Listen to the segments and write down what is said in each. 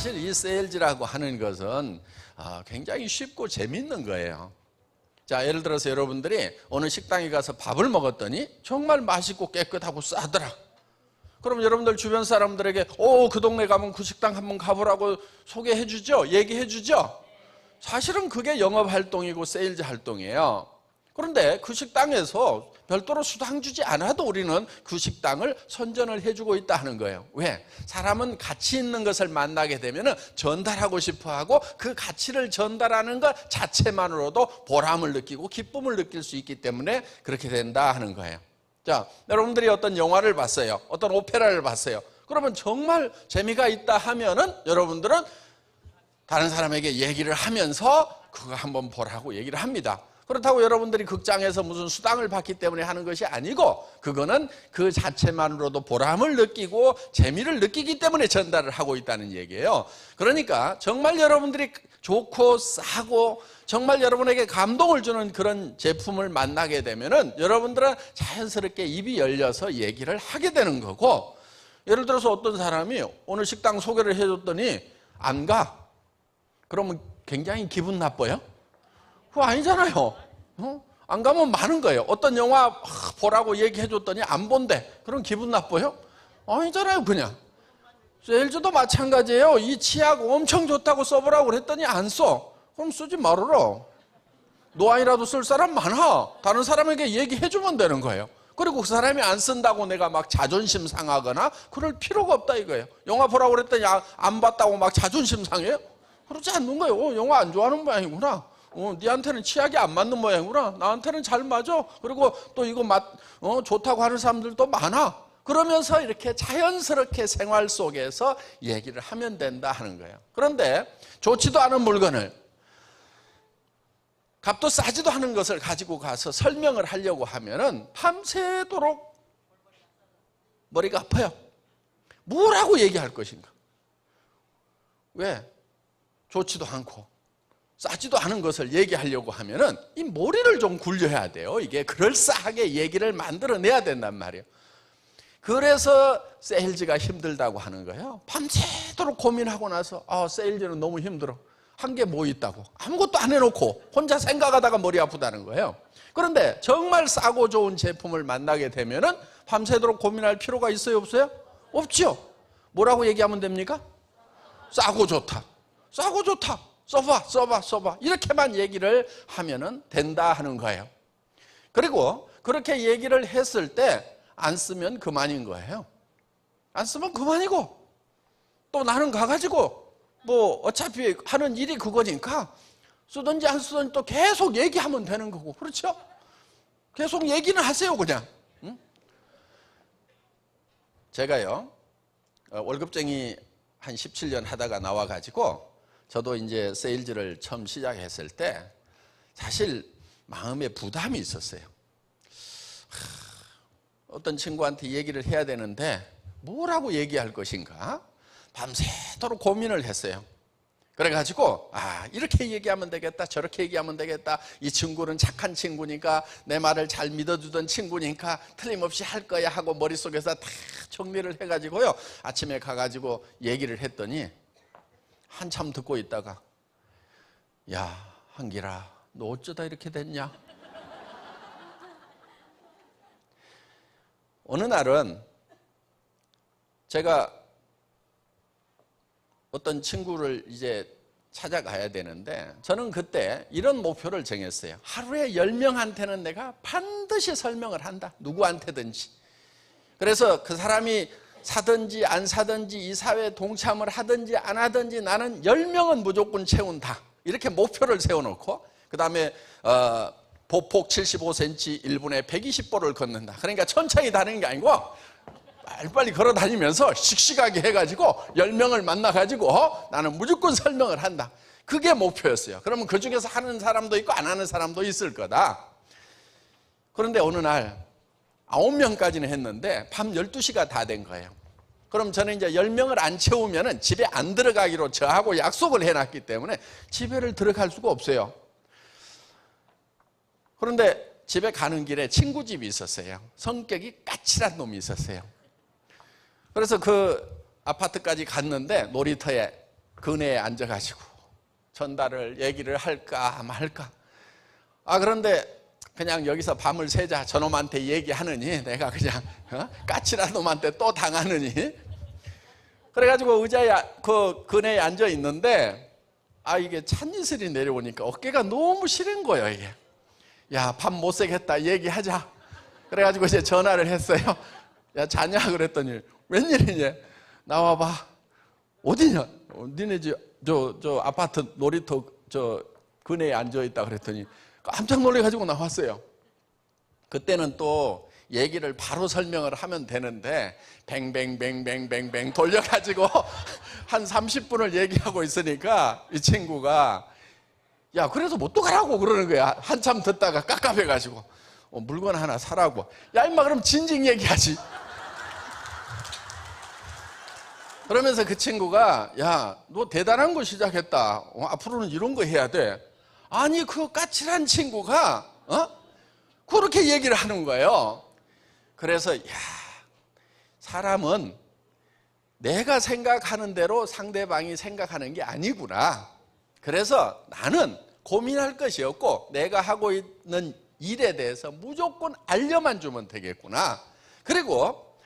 사실 이 세일즈라고 하는 것은 굉장히 쉽고 재밌는 거예요. 자, 예를 들어서 여러분들이 어느 식당에 가서 밥을 먹었더니 정말 맛있고 깨끗하고 싸더라. 그럼 여러분들 주변 사람들에게 그 동네 가면 그 식당 한번 가보라고 소개해 주죠? 얘기해 주죠? 사실은 그게 영업 활동이고 세일즈 활동이에요. 그런데 그 식당에서 별도로 수당 주지 않아도 우리는 그 식당을 선전을 해주고 있다 하는 거예요. 왜? 사람은 가치 있는 것을 만나게 되면 전달하고 싶어하고 그 가치를 전달하는 것 자체만으로도 보람을 느끼고 기쁨을 느낄 수 있기 때문에 그렇게 된다 하는 거예요. 자, 여러분들이 어떤 영화를 봤어요. 어떤 오페라를 봤어요. 그러면 정말 재미가 있다 하면은 여러분들은 다른 사람에게 얘기를 하면서 그거 한번 보라고 얘기를 합니다. 그렇다고 여러분들이 극장에서 무슨 수당을 받기 때문에 하는 것이 아니고 그거는 그 자체만으로도 보람을 느끼고 재미를 느끼기 때문에 전달을 하고 있다는 얘기예요. 그러니까 정말 여러분들이 좋고 싸고 정말 여러분에게 감동을 주는 그런 제품을 만나게 되면은 여러분들은 자연스럽게 입이 열려서 얘기를 하게 되는 거고, 예를 들어서 어떤 사람이 오늘 식당 소개를 해줬더니 안 가. 그러면 굉장히 기분 나빠요? 그거 아니잖아요. 안 가면 많은 거예요. 어떤 영화 보라고 얘기해 줬더니 안 본대. 그럼 기분 나빠요? 아니잖아요, 그냥. 세일즈도 마찬가지예요. 이 치약 엄청 좋다고 써보라고 그랬더니 안 써. 그럼 쓰지 말아라. 노안이라도 쓸 사람 많아. 다른 사람에게 얘기해 주면 되는 거예요. 그리고 그 사람이 안 쓴다고 내가 막 자존심 상하거나 그럴 필요가 없다 이거예요. 영화 보라고 그랬더니 안 봤다고 막 자존심 상해요? 그렇지 않는 거예요. 영화 안 좋아하는 모양이구나. 니한테는 치약이 안 맞는 모양이구나. 나한테는 잘 맞아. 그리고 또 이거 좋다고 하는 사람들도 많아. 그러면서 이렇게 자연스럽게 생활 속에서 얘기를 하면 된다 하는 거예요. 그런데 좋지도 않은 물건을, 값도 싸지도 않은 것을 가지고 가서 설명을 하려고 하면은 밤새도록 머리가 아파요. 뭐라고 얘기할 것인가? 왜? 좋지도 않고 싸지도 않은 것을 얘기하려고 하면은 이 머리를 좀 굴려야 돼요. 이게 그럴싸하게 얘기를 만들어내야 된단 말이에요. 그래서 세일즈가 힘들다고 하는 거예요. 밤새도록 고민하고 나서 세일즈는 너무 힘들어. 한 게 뭐 있다고. 아무것도 안 해놓고 혼자 생각하다가 머리 아프다는 거예요. 그런데 정말 싸고 좋은 제품을 만나게 되면은 밤새도록 고민할 필요가 있어요, 없어요? 없죠. 뭐라고 얘기하면 됩니까? 싸고 좋다. 싸고 좋다. 써봐. 이렇게만 얘기를 하면은 된다 하는 거예요. 그리고 그렇게 얘기를 했을 때 안 쓰면 그만인 거예요. 안 쓰면 그만이고, 또 나는 가가지고 뭐 어차피 하는 일이 그거니까 쓰든지 안 쓰든지 또 계속 얘기하면 되는 거고, 그렇죠? 계속 얘기는 하세요, 그냥. 응? 제가요, 월급쟁이 한 17년 하다가 나와가지고 저도 이제 세일즈를 처음 시작했을 때 사실 마음에 부담이 있었어요. 어떤 친구한테 얘기를 해야 되는데 뭐라고 얘기할 것인가? 밤새도록 고민을 했어요. 그래가지고 이렇게 얘기하면 되겠다, 저렇게 얘기하면 되겠다. 이 친구는 착한 친구니까, 내 말을 잘 믿어주던 친구니까 틀림없이 할 거야 하고 머릿속에서 다 정리를 해가지고요, 아침에 가가지고 얘기를 했더니 한참 듣고 있다가, 야, 한길아, 너 어쩌다 이렇게 됐냐? 어느 날은 제가 어떤 친구를 이제 찾아가야 되는데, 저는 그때 이런 목표를 정했어요. 하루에 10명한테는 내가 반드시 설명을 한다. 누구한테든지. 그래서 그 사람이 사든지 안 사든지 이 사회에 동참을 하든지 안 하든지 나는 10명은 무조건 채운다. 이렇게 목표를 세워놓고, 그 다음에 보폭 75cm 1분에 120보를 걷는다. 그러니까 천천히 다니는 게 아니고 빨리빨리 걸어 다니면서 씩씩하게 해가지고 10명을 만나가지고 나는 무조건 설명을 한다. 그게 목표였어요. 그러면 그 중에서 하는 사람도 있고 안 하는 사람도 있을 거다. 그런데 어느 날 9명까지는 했는데 밤 12시가 다 된 거예요. 그럼 저는 이제 10명을 안 채우면은 집에 안 들어가기로 저하고 약속을 해놨기 때문에 집에를 들어갈 수가 없어요. 그런데 집에 가는 길에 친구 집이 있었어요. 성격이 까칠한 놈이 있었어요. 그래서 그 아파트까지 갔는데 놀이터에 근혜에 앉아가지고 전달을 얘기를 할까 말까. 그런데 그냥 여기서 밤을 새자 저놈한테 얘기하느니 내가 그냥 까칠한 놈한테 또 당하느니, 그래가지고 의자에 그 근혜에 앉아 있는데 이게 찬이슬이 내려오니까 어깨가 너무 시린 거예요. 이게 야, 밤 못 새겠다, 얘기하자. 그래가지고 이제 전화를 했어요. 야, 자냐? 그랬더니 웬일이냐? 나와봐. 어디냐? 니네 저 아파트 놀이터 저 근혜에 앉아있다 그랬더니 깜짝 놀래가지고 나왔어요. 그때는 또 얘기를 바로 설명을 하면 되는데 뱅뱅뱅뱅뱅뱅 돌려가지고 한 30분을 얘기하고 있으니까 이 친구가 야, 그래서 못 가라고 그러는 거야. 한참 듣다가 깝깝해가지고 물건 하나 사라고. 야, 임마, 그럼 진즉 얘기하지. 그러면서 그 친구가 야, 너 대단한 거 시작했다. 앞으로는 이런 거 해야 돼. 아니, 그 까칠한 친구가 그렇게 얘기를 하는 거예요. 그래서 야, 사람은 내가 생각하는 대로 상대방이 생각하는 게 아니구나. 그래서 나는 고민할 것이 없고 내가 하고 있는 일에 대해서 무조건 알려만 주면 되겠구나. 그리고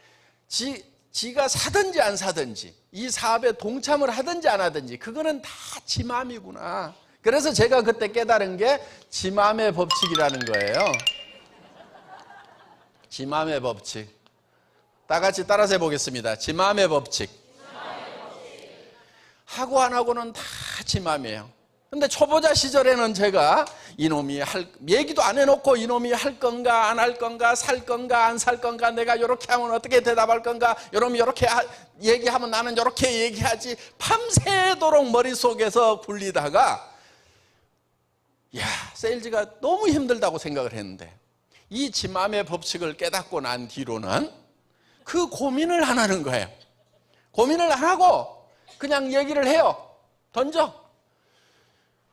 지가 사든지 안 사든지 이 사업에 동참을 하든지 안 하든지 그거는 다 지 마음이구나. 그래서 제가 그때 깨달은 게 지 마음의 법칙이라는 거예요. 지 마음의 법칙. 다 같이 따라서 해보겠습니다. 지 마음의 법칙. 하고 안 하고는 다 지 마음이에요. 근데 초보자 시절에는 제가 이놈이 얘기도 안 해놓고 이놈이 할 건가 안 할 건가, 살 건가 안 살 건가, 내가 이렇게 하면 어떻게 대답할 건가, 이놈이 이렇게 얘기하면 나는 이렇게 얘기하지, 밤새도록 머릿속에서 굴리다가 야, 세일즈가 너무 힘들다고 생각을 했는데 이 지 마음의 법칙을 깨닫고 난 뒤로는 그 고민을 안 하는 거예요. 고민을 안 하고 그냥 얘기를 해요. 던져.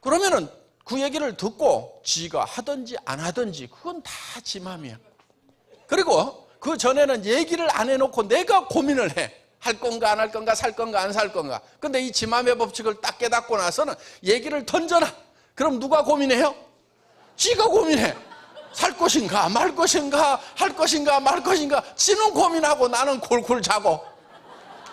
그러면은 그 얘기를 듣고 지가 하든지 안 하든지 그건 다 지 마음이야. 그리고 그 전에는 얘기를 안 해놓고 내가 고민을 해. 할 건가 안 할 건가, 살 건가 안 살 건가. 근데 이 지 마음의 법칙을 딱 깨닫고 나서는 얘기를 던져라. 그럼 누가 고민해요? 지가 고민해. 살 것인가 말 것인가, 할 것인가 말 것인가. 지는 고민하고 나는 굴굴 자고.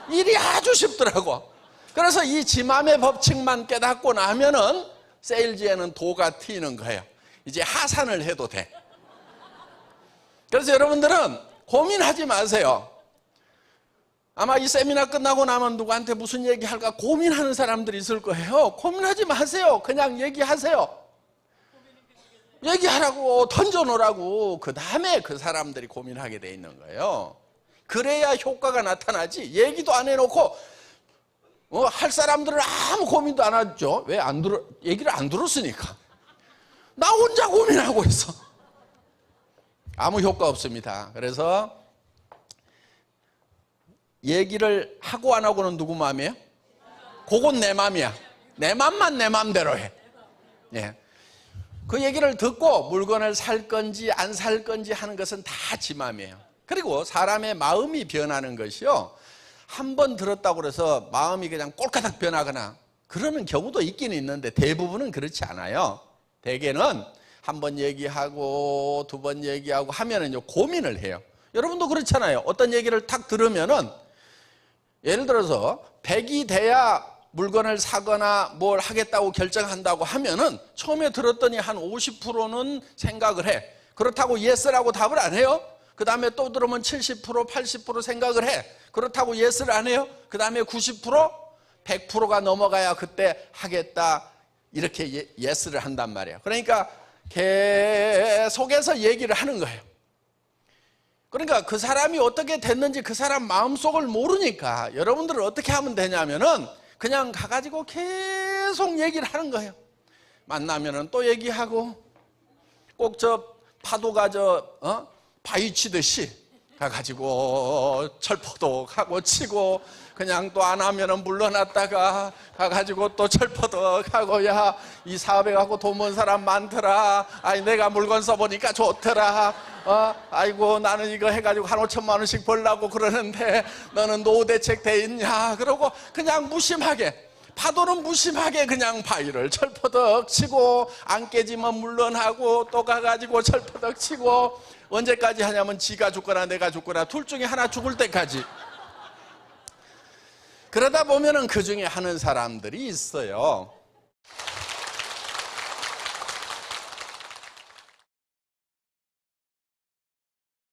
일이 아주 쉽더라고. 그래서 이 지 마음의 법칙만 깨닫고 나면은 세일즈에는 도가 트이는 거예요. 이제 하산을 해도 돼. 그래서 여러분들은 고민하지 마세요. 아마 이 세미나 끝나고 나면 누구한테 무슨 얘기할까 고민하는 사람들이 있을 거예요. 고민하지 마세요. 그냥 얘기하세요. 얘기하라고, 던져놓으라고. 그 다음에 그 사람들이 고민하게 돼 있는 거예요. 그래야 효과가 나타나지. 얘기도 안 해놓고 할 사람들은 아무 고민도 안 하죠. 왜 안 들어? 얘기를 안 들었으니까. 나 혼자 고민하고 있어. 아무 효과 없습니다. 그래서 얘기를 하고 안 하고는 누구 마음이에요? 그건 내 마음이야. 내 마음만 내 마음대로 해. 예. 그 얘기를 듣고 물건을 살 건지 안 살 건지 하는 것은 다 지 마음이에요. 그리고 사람의 마음이 변하는 것이요, 한 번 들었다고 해서 마음이 그냥 꼴까닥 변하거나 그러는 경우도 있긴 있는데 대부분은 그렇지 않아요. 대개는 한 번 얘기하고 두 번 얘기하고 하면은요 고민을 해요. 여러분도 그렇잖아요. 어떤 얘기를 탁 들으면은 예를 들어서 100이 돼야 물건을 사거나 뭘 하겠다고 결정한다고 하면은 처음에 들었더니 한 50%는 생각을 해. 그렇다고 예스라고 답을 안 해요. 그 다음에 또 들으면 70%, 80% 생각을 해. 그렇다고 예스를 안 해요. 그 다음에 90%, 100%가 넘어가야 그때 하겠다 이렇게 예스를 한단 말이에요. 그러니까 계속해서 얘기를 하는 거예요. 그러니까 그 사람이 어떻게 됐는지 그 사람 마음속을 모르니까 여러분들은 어떻게 하면 되냐면은 그냥 가가지고 계속 얘기를 하는 거예요. 만나면은 또 얘기하고 꼭 저 파도가 바위 치듯이 가가지고 철포덕하고 치고 그냥 또 안 하면은 물러났다가 가가지고 또 철포덕하고 야, 이 사업에 갖고 돈 번 사람 많더라. 아이 내가 물건 써보니까 좋더라. 아이고 나는 이거 해가지고 한 5천만 원씩 벌라고 그러는데 너는 노후 대책 돼 있냐? 그러고 그냥 무심하게 파도는 무심하게 그냥 바위를 철퍼덕 치고 안 깨지면 물러나고 또 가가지고 철퍼덕 치고 언제까지 하냐면 지가 죽거나 내가 죽거나 둘 중에 하나 죽을 때까지. 그러다 보면은 그 중에 하는 사람들이 있어요.